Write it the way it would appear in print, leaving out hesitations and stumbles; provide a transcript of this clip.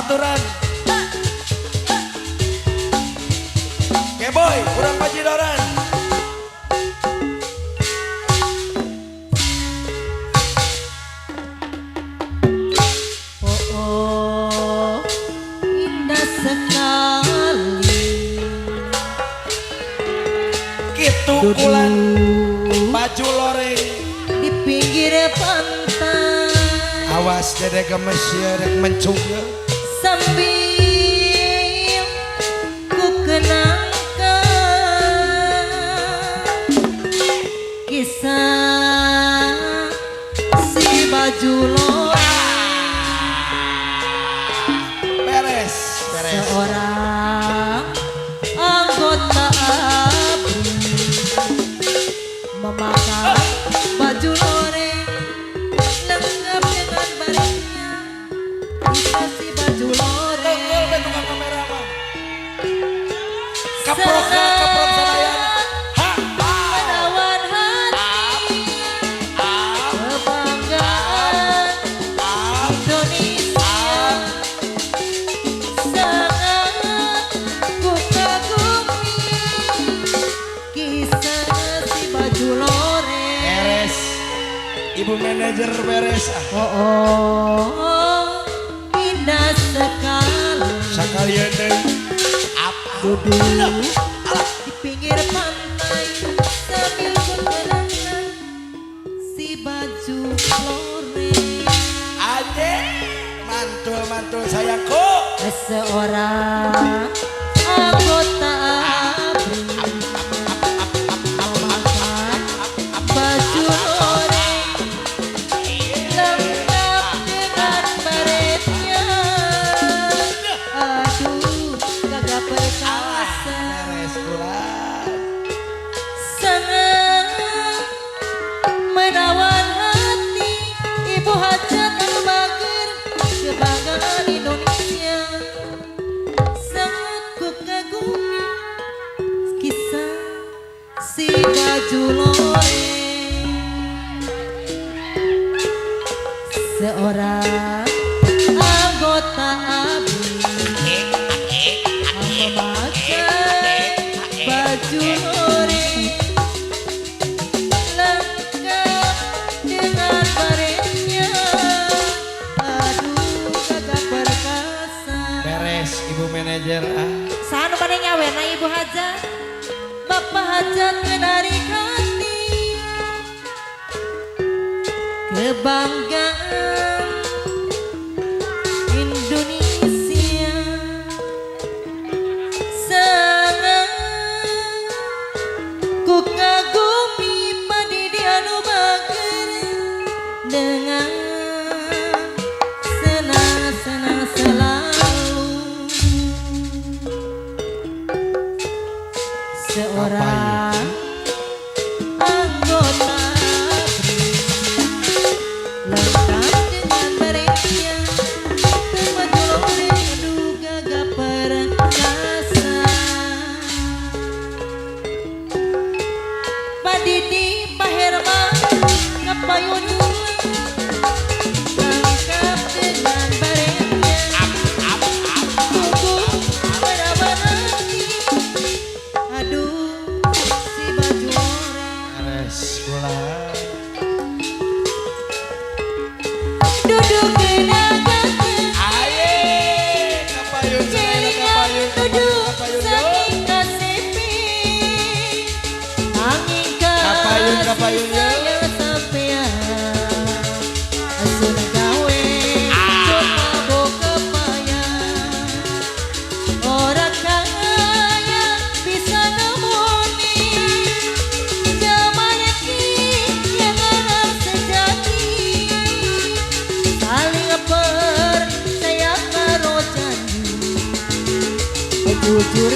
Baturan. Keboy, kurang pajidoran. Oh, indah sekali. Gitu kulan baju loreng di pinggir pantai. Awas dede gemes ya rek mencung ya. Sambil ku kenangkan kisah si baju loreng. Beres. Seorang anggota ABRI memakai baju loreng lengkap dengan barisnya. Dikasih baju loreng. Tukang kamera mah. Kaprok sanayan. Menawan hati kebanggaan Indonesia. Sangat ku kagumi kisah si baju loreng. Beres. Ibu manajer beres. Oh, indah sekali. Sekalian deh. Duduk di pinggir pantai sambil berkenangan si baju loreng. Ade, mantul sayangku. Seorang anggota ABRI memakai baju loreng lengkap dengan baretnya. Aduh, kagak perkasa. Beres pulang. Sangat menawan hati Ibu Hajat Anu Bager kebanggaan Indonesia. Sangat ku kagumi kisah si baju loreng. Seorang anggota ABRI memakai baju loreng lengkap dengan baretnya. Aduh, kagak perkasa. Beres ibu manajer. Sanu pada nyawena Ibu Hajat, Bapak Hajat menarik hati kebanggaan Indonesia. Sangat ku kagumi Padidi Anu Bager dengan senang-senang selalu. Seorang anggota ABRI lengkap dengan baretnya baju loreng. Aduh, gagah perkasa. Pak Didi, Pak Herman, Kapayun lengkap dengan baretnya. Tunggu menawan hati. Aduh, si baju loreng. Beres pulang. Duduk kenangan Aye, kapayun kelingan duduk kapayun yo. saking kasipi. Angin Kapayun yo. saya sampean asun gawe cut mabok kepayan. Orang kaya bisa nemoni zaman ini yang orang sejati. Saling percaya karo janji jujur